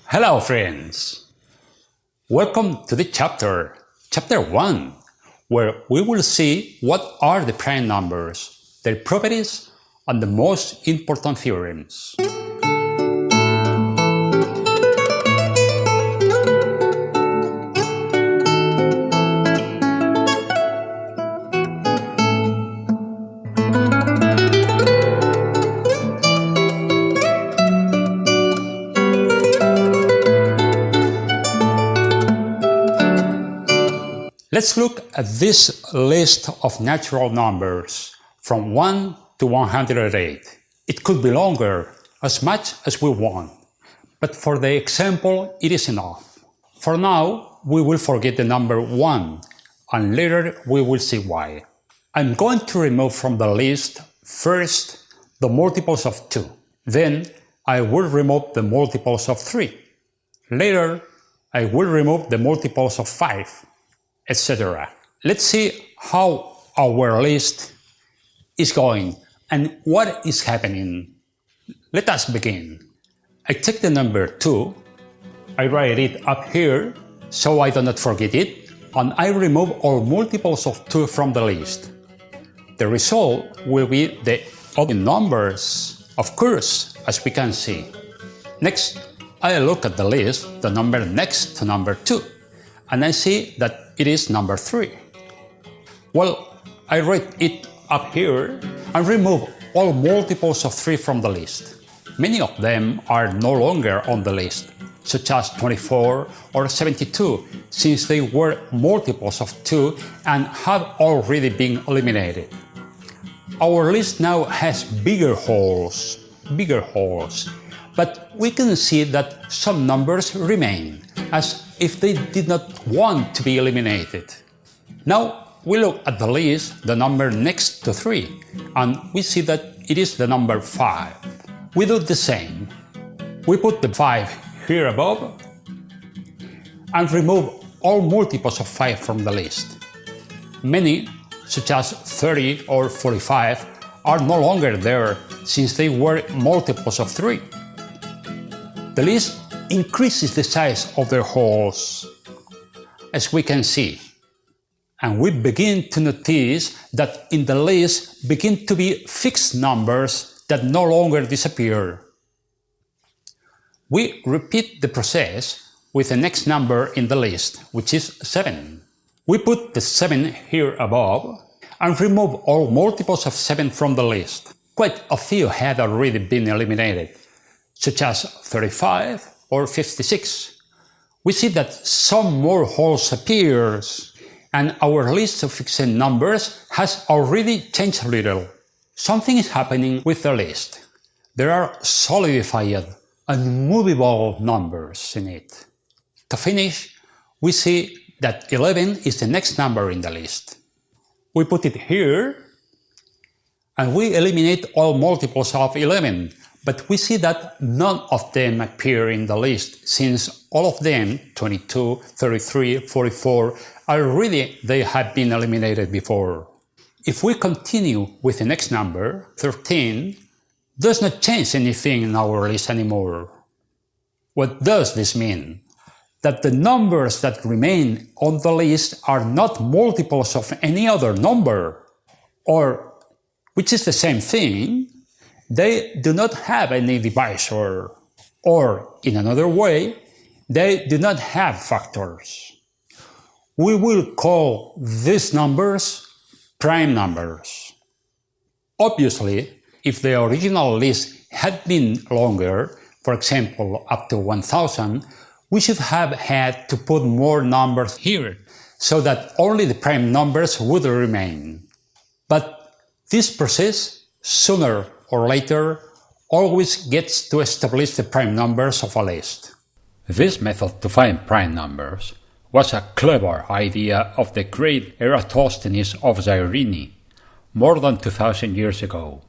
Hello friends! Welcome to the chapter 1, where we will see what are the prime numbers, their properties, and the most important theorems. Let's look at this list of natural numbers from 1 to 108. It could be longer, as much as we want, but for the example it is enough. For now, we will forget the number 1, and later we will see why. I'm going to remove from the list first the multiples of 2. Then I will remove the multiples of 3. Later, I will remove the multiples of 5. Etc. Let's see how our list is going and what is happening. Let us begin. I take the number 2, I write it up here so I do not forget it, and I remove all multiples of 2 from the list. The result will be the odd numbers, of course, as we can see. Next, I look at the list, the number next to number 2, and I see that it is number 3. Well, I write it up here and remove all multiples of 3 from the list. Many of them are no longer on the list, such as 24 or 72, since they were multiples of 2 and have already been eliminated. Our list now has bigger holes, but we can see that some numbers remain, as if they did not want to be eliminated. Now we look at the list, the number next to 3, and we see that it is the number 5. We do the same. We put the 5 here above and remove all multiples of 5 from the list. Many, such as 30 or 45, are no longer there since they were multiples of 3. The list increases the size of their holes, as we can see, and we begin to notice that in the list begin to be fixed numbers that no longer disappear. We repeat the process with the next number in the list, which is 7. We put the 7 here above and remove all multiples of 7 from the list. Quite a few had already been eliminated, such as 35 or 56. We see that some more holes appears, and our list of fixed numbers has already changed a little. Something is happening with the list. There are solidified, unmovable numbers in it. To finish, we see that 11 is the next number in the list. We put it here, and we eliminate all multiples of 11, but we see that none of them appear in the list, since all of them, 22, 33, 44, already they have been eliminated before. If we continue with the next number, 13, does not change anything in our list anymore. What does this mean? That the numbers that remain on the list are not multiples of any other number, or, which is the same thing, they do not have any divisor, or, in another way, they do not have factors. We will call these numbers prime numbers. Obviously, if the original list had been longer, for example up to 1000, we should have had to put more numbers here, so that only the prime numbers would remain. But this process, sooner or later, always gets to establish the prime numbers of a list. This method to find prime numbers was a clever idea of the great Eratosthenes of Cyrene, more than 2000 years ago.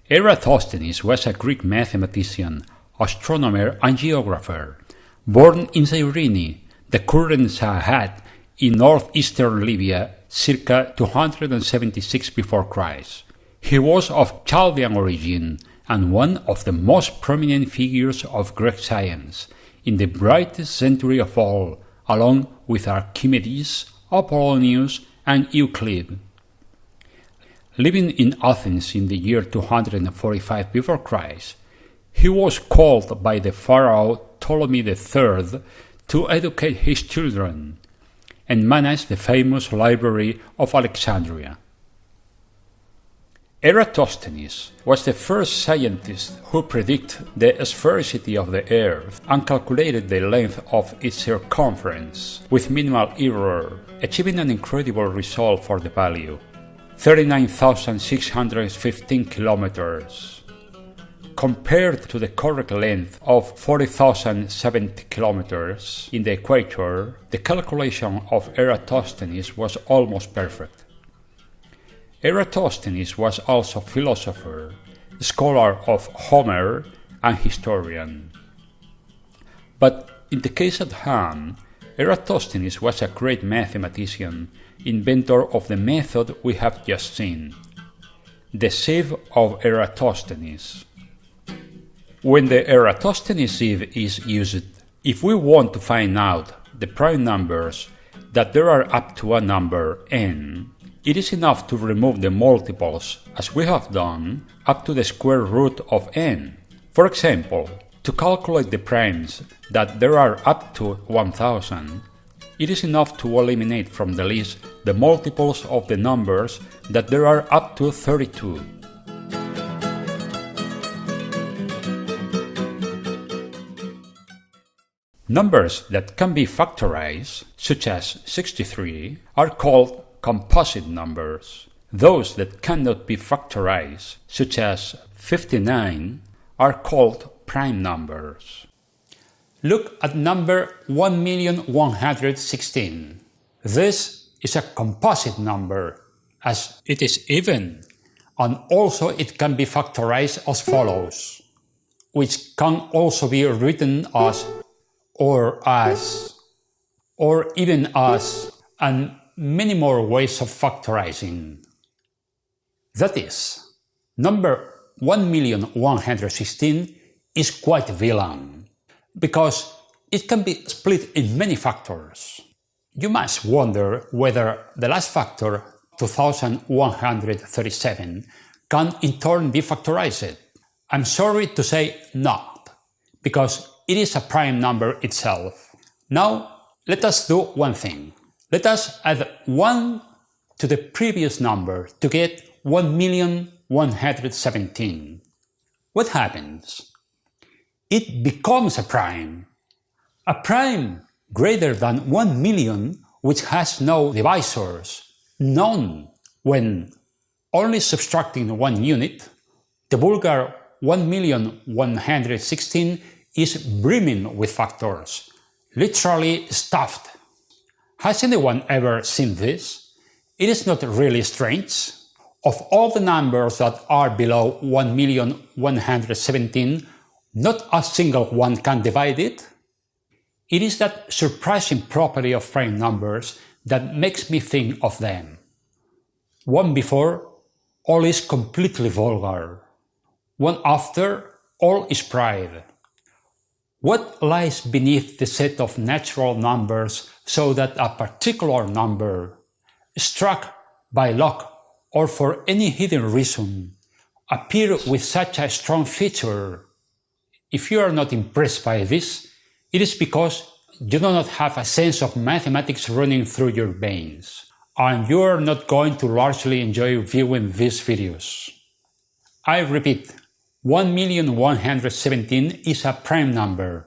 Eratosthenes was a Greek mathematician, astronomer and geographer, born in Cyrene, the current Sahat, in northeastern Libya, circa 276 before Christ. He was of Chaldean origin and one of the most prominent figures of Greek science, in the brightest century of all, along with Archimedes, Apollonius, and Euclid. Living in Athens in the year 245 before Christ, he was called by the pharaoh Ptolemy III to educate his children and manage the famous library of Alexandria. Eratosthenes was the first scientist who predicted the sphericity of the Earth and calculated the length of its circumference with minimal error, achieving an incredible result for the value: 39,615 kilometers. Compared to the correct length of 40,070 kilometers in the equator, the calculation of Eratosthenes was almost perfect. Eratosthenes was also philosopher, scholar of Homer, and historian. But in the case at hand, Eratosthenes was a great mathematician, inventor of the method we have just seen, the Sieve of Eratosthenes. When the Eratosthenes sieve is used, if we want to find out the prime numbers that there are up to a number n, it is enough to remove the multiples, as we have done, up to the square root of n. For example, to calculate the primes that there are up to 1000, it is enough to eliminate from the list the multiples of the numbers that there are up to 32. Numbers that can be factorized, such as 63, are called composite numbers. Those that cannot be factorized, such as 59, are called prime numbers. Look at number 1,116. This is a composite number, as it is even, and also it can be factorized as follows, which can also be written as, or even as, and many more ways of factorizing. That is, number 1,116 is quite villain, because it can be split in many factors. You must wonder whether the last factor, 2137, can in turn be factorized. I'm sorry to say not, because it is a prime number itself. Now, let us do one thing. Let us add 1 to the previous number to get 1,117. What happens? It becomes a prime greater than 1 million, which has no divisors, none, when only subtracting one unit. The vulgar 1,116 is brimming with factors, literally stuffed. Has anyone ever seen this? It is not really strange. Of all the numbers that are below 1,117, not a single one can divide it. It is that surprising property of prime numbers that makes me think of them. One before, all is completely vulgar. One after, all is pride. What lies beneath the set of natural numbers so that a particular number, struck by luck or for any hidden reason, appear with such a strong feature? If you are not impressed by this, it is because you do not have a sense of mathematics running through your veins, and you are not going to largely enjoy viewing these videos. I repeat, 1,117 is a prime number.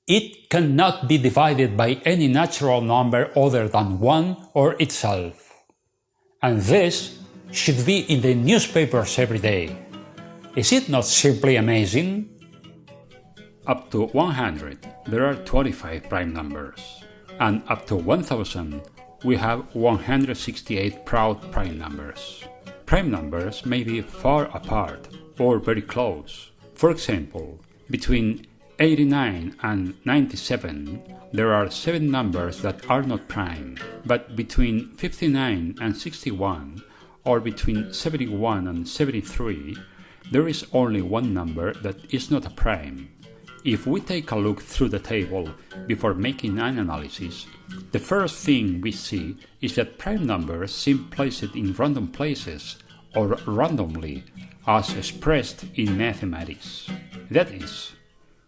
It cannot be divided by any natural number other than 1 or itself. And this should be in the newspapers every day. Is it not simply amazing? Up to 100, there are 25 prime numbers, and up to 1000, we have 168 proud prime numbers. Prime numbers may be far apart or very close. For example, between 89 and 97, there are 7 numbers that are not prime, but between 59 and 61, or between 71 and 73, there is only one number that is not a prime. If we take a look through the table before making an analysis, the first thing we see is that prime numbers seem placed in random places or randomly, as expressed in mathematics. That is,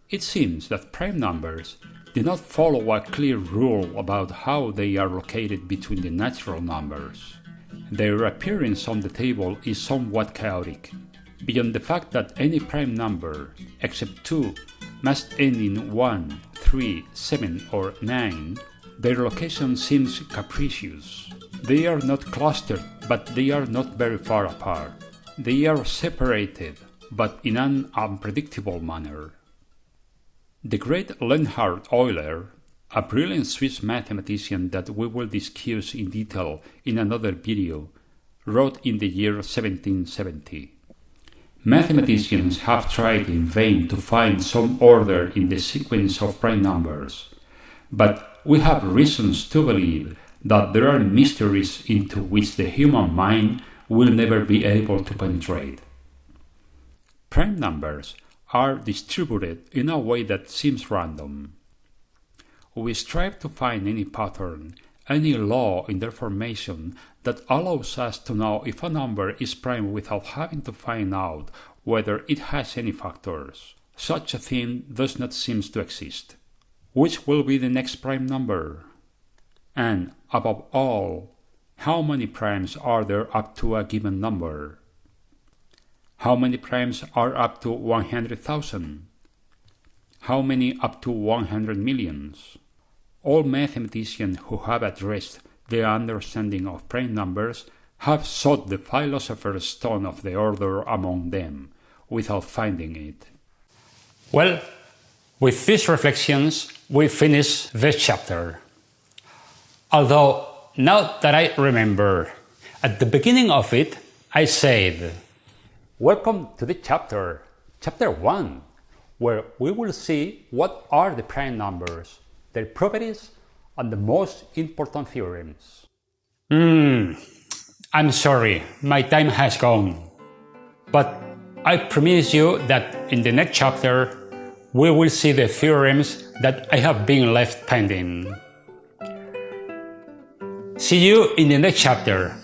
it seems that prime numbers do not follow a clear rule about how they are located between the natural numbers. Their appearance on the table is somewhat chaotic. Beyond the fact that any prime number, except 2, must end in 1, 3, 7, or 9, their location seems capricious. They are not clustered, but they are not very far apart. They are separated, but in an unpredictable manner. The great Leonhard Euler, a brilliant Swiss mathematician that we will discuss in detail in another video, wrote in the year 1770. Mathematicians have tried in vain to find some order in the sequence of prime numbers, but we have reasons to believe that there are mysteries into which the human mind will never be able to penetrate. Prime numbers are distributed in a way that seems random. We strive to find any pattern, any law in their formation that allows us to know if a number is prime without having to find out whether it has any factors. Such a thing does not seem to exist. Which will be the next prime number? And, above all, how many primes are there up to a given number? How many primes are up to 100,000? How many up to 100 millions? All mathematicians who have addressed the understanding of prime numbers have sought the philosopher's stone of the order among them, without finding it. Well, with these reflections, we finish this chapter. Although, now that I remember, at the beginning of it, I said, "Welcome to the chapter 1, where we will see what are the prime numbers, their properties, and the most important theorems." I'm sorry, my time has gone. But I promise you that in the next chapter, we will see the theorems that I have been left pending. See you in the next chapter.